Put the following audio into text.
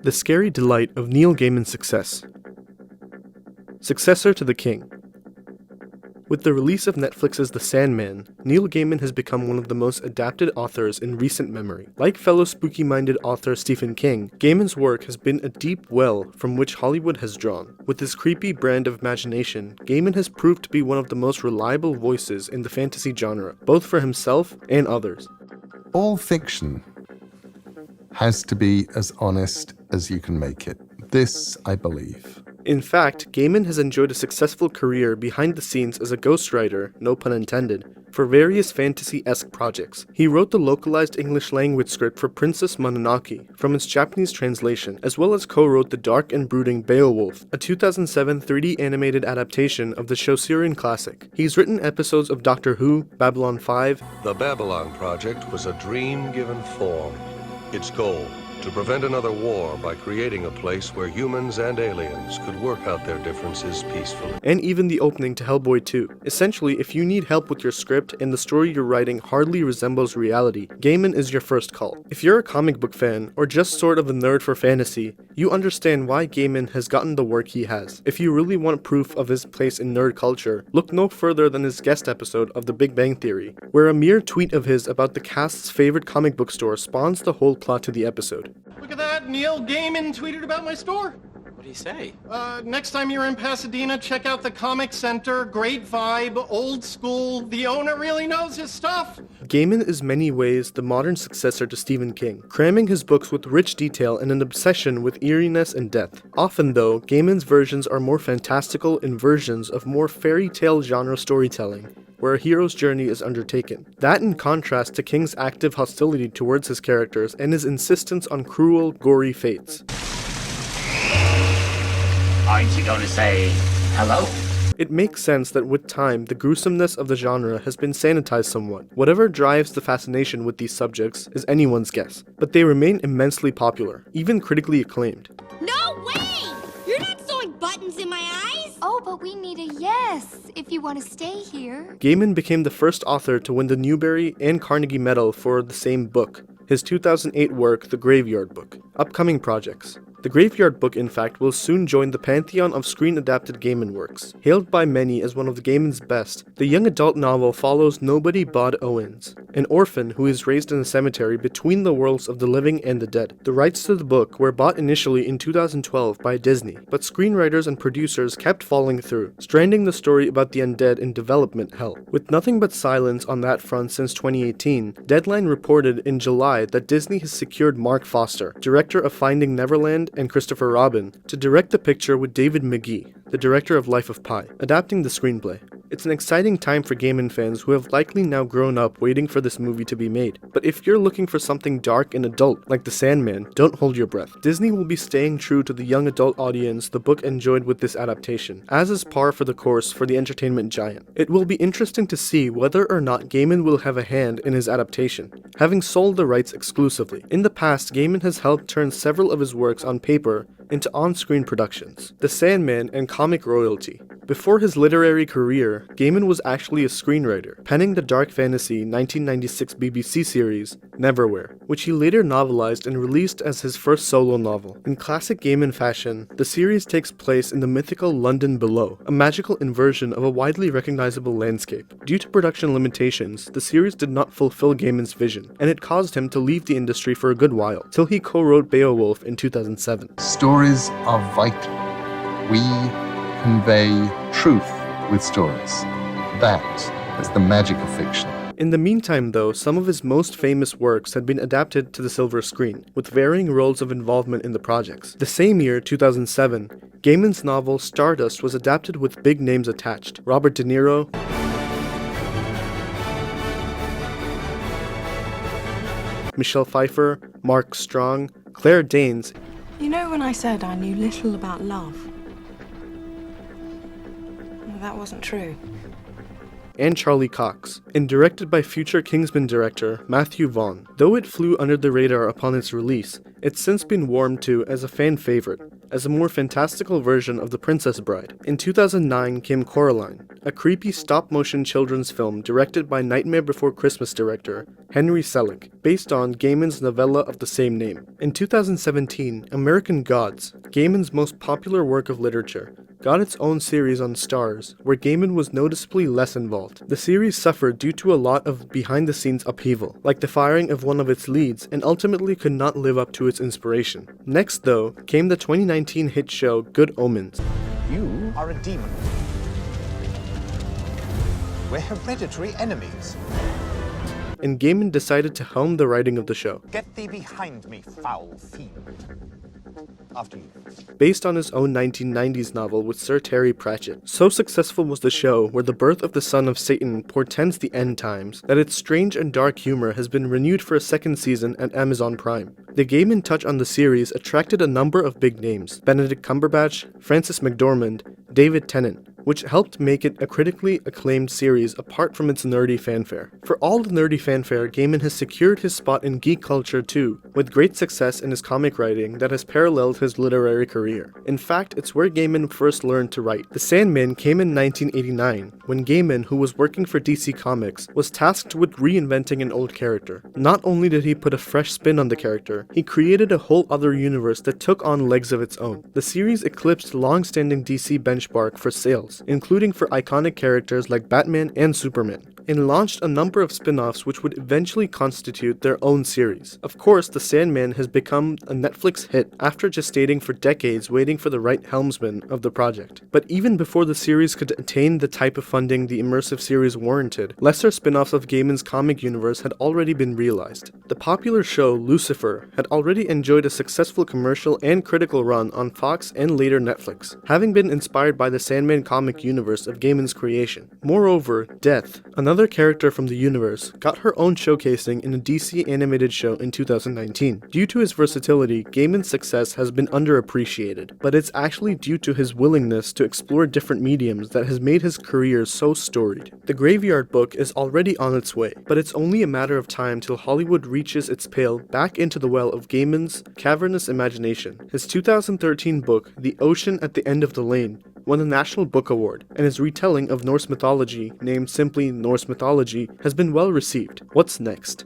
The Scary Delight of Neil Gaiman's Success. Successor to The King. With the release of Netflix's The Sandman, Neil Gaiman has become one of the most adapted authors in recent memory. Like fellow spooky-minded author Stephen King, Gaiman's work has been a deep well from which Hollywood has drawn. With his creepy brand of imagination, Gaiman has proved to be one of the most reliable voices in the fantasy genre, both for himself and others. All fiction has to be as honest as you can make it. This, I believe. In fact, Gaiman has enjoyed a successful career behind the scenes as a ghostwriter, no pun intended, for various fantasy-esque projects. He wrote the localized English language script for Princess Mononoke from its Japanese translation, as well as co-wrote the dark and brooding Beowulf, a 2007 3D animated adaptation of the Chaucerian classic. He's written episodes of Doctor Who, Babylon 5. The Babylon Project was a dream given form. Its goal, to prevent another war by creating a place where humans and aliens could work out their differences peacefully. And even the opening to Hellboy 2. Essentially, if you need help with your script and the story you're writing hardly resembles reality, Gaiman is your first call. If you're a comic book fan, or just sort of a nerd for fantasy, you understand why Gaiman has gotten the work he has. If you really want proof of his place in nerd culture, look no further than his guest episode of The Big Bang Theory, where a mere tweet of his about the cast's favorite comic book store spawns the whole plot to the episode. Look at that, Neil Gaiman tweeted about my store. What'd he say? Next time you're in Pasadena, check out the Comic Center. Great vibe, old school. The owner really knows his stuff. Gaiman is many ways the modern successor to Stephen King, cramming his books with rich detail and an obsession with eeriness and death. Often though, Gaiman's versions are more fantastical in versions of more fairy tale genre storytelling, where a hero's journey is undertaken. That in contrast to King's active hostility towards his characters and his insistence on cruel, gory fates. Aren't you going to say hello? It makes sense that with time, the gruesomeness of the genre has been sanitized somewhat. Whatever drives the fascination with these subjects is anyone's guess, but they remain immensely popular, even critically acclaimed. No way! You're not sewing buttons in my eyes! Oh, but we need a yes if you want to stay here. Gaiman became the first author to win the Newbery and Carnegie Medal for the same book, his 2008 work, The Graveyard Book. Upcoming projects. The Graveyard Book, in fact, will soon join the pantheon of screen-adapted Gaiman works. Hailed by many as one of Gaiman's best, the young adult novel follows nobody Bod Owens, an orphan who is raised in a cemetery between the worlds of the living and the dead. The rights to the book were bought initially in 2012 by Disney, but screenwriters and producers kept falling through, stranding the story about the undead in development hell. With nothing but silence on that front since 2018, Deadline reported in July that Disney has secured Mark Foster, director of Finding Neverland and Christopher Robin, to direct the picture with David Magee, the director of Life of Pi, adapting the screenplay. It's an exciting time for Gaiman fans who have likely now grown up waiting for this movie to be made. But if you're looking for something dark and adult, like The Sandman, don't hold your breath. Disney will be staying true to the young adult audience the book enjoyed with this adaptation, as is par for the course for the entertainment giant. It will be interesting to see whether or not Gaiman will have a hand in his adaptation, having sold the rights exclusively. In the past, Gaiman has helped turn several of his works on paper into on-screen productions. The Sandman and comic royalty. Before his literary career, Gaiman was actually a screenwriter, penning the dark fantasy 1996 BBC series, Neverwhere, which he later novelized and released as his first solo novel. In classic Gaiman fashion, the series takes place in the mythical London Below, a magical inversion of a widely recognizable landscape. Due to production limitations, the series did not fulfill Gaiman's vision, and it caused him to leave the industry for a good while, till he co-wrote Beowulf in 2007. Stories are vital. We convey truth with stories. That is the magic of fiction. In the meantime though, some of his most famous works had been adapted to the silver screen, with varying roles of involvement in the projects. The same year, 2007, Gaiman's novel Stardust was adapted with big names attached. Robert De Niro, Michelle Pfeiffer, Mark Strong, Claire Danes. You know when I said I knew little about love? that wasn't true. And Charlie Cox, and directed by future Kingsman director Matthew Vaughn. Though it flew under the radar upon its release, it's since been warmed to as a fan favorite, as a more fantastical version of The Princess Bride. In 2009 came Coraline, a creepy stop-motion children's film directed by Nightmare Before Christmas director Henry Selick, based on Gaiman's novella of the same name. In 2017, American Gods, Gaiman's most popular work of literature, got its own series on Starz, where Gaiman was noticeably less involved. The series suffered due to a lot of behind-the-scenes upheaval, like the firing of one of its leads, and ultimately could not live up to its inspiration. Next, though, came the 2019 hit show Good Omens. You are a demon. We're hereditary enemies. And Gaiman decided to helm the writing of the show. Get thee behind me, foul fiend. After you. Based on his own 1990s novel with Sir Terry Pratchett. So successful was the show, where the birth of the son of Satan portends the end times, that its strange and dark humor has been renewed for a second season at Amazon Prime. The Gaiman touch on the series attracted a number of big names: Benedict Cumberbatch, Frances McDormand, David Tennant, which helped make it a critically acclaimed series apart from its nerdy fanfare. For all the nerdy fanfare, Gaiman has secured his spot in geek culture too, with great success in his comic writing that has paralleled his literary career. In fact, it's where Gaiman first learned to write. The Sandman came in 1989, when Gaiman, who was working for DC Comics, was tasked with reinventing an old character. Not only did he put a fresh spin on the character, he created a whole other universe that took on legs of its own. The series eclipsed long-standing DC benchmark for sales, including for iconic characters like Batman and Superman, and launched a number of spin-offs which would eventually constitute their own series. Of course, The Sandman has become a Netflix hit after gestating for decades waiting for the right helmsman of the project. But even before the series could attain the type of funding the immersive series warranted, lesser spin-offs of Gaiman's comic universe had already been realized. The popular show Lucifer had already enjoyed a successful commercial and critical run on Fox and later Netflix, having been inspired by the Sandman comic universe of Gaiman's creation. Moreover, Death, another character from the universe, got her own showcasing in a DC animated show in 2019. Due to his versatility, Gaiman's success has been underappreciated, but it's actually due to his willingness to explore different mediums that has made his career so storied. The Graveyard Book is already on its way, but it's only a matter of time till Hollywood reaches its pail back into the well of Gaiman's cavernous imagination. His 2013 book, The Ocean at the End of the Lane, won the National Book Award, and his retelling of Norse mythology, named simply Norse Mythology, has been well received. What's next?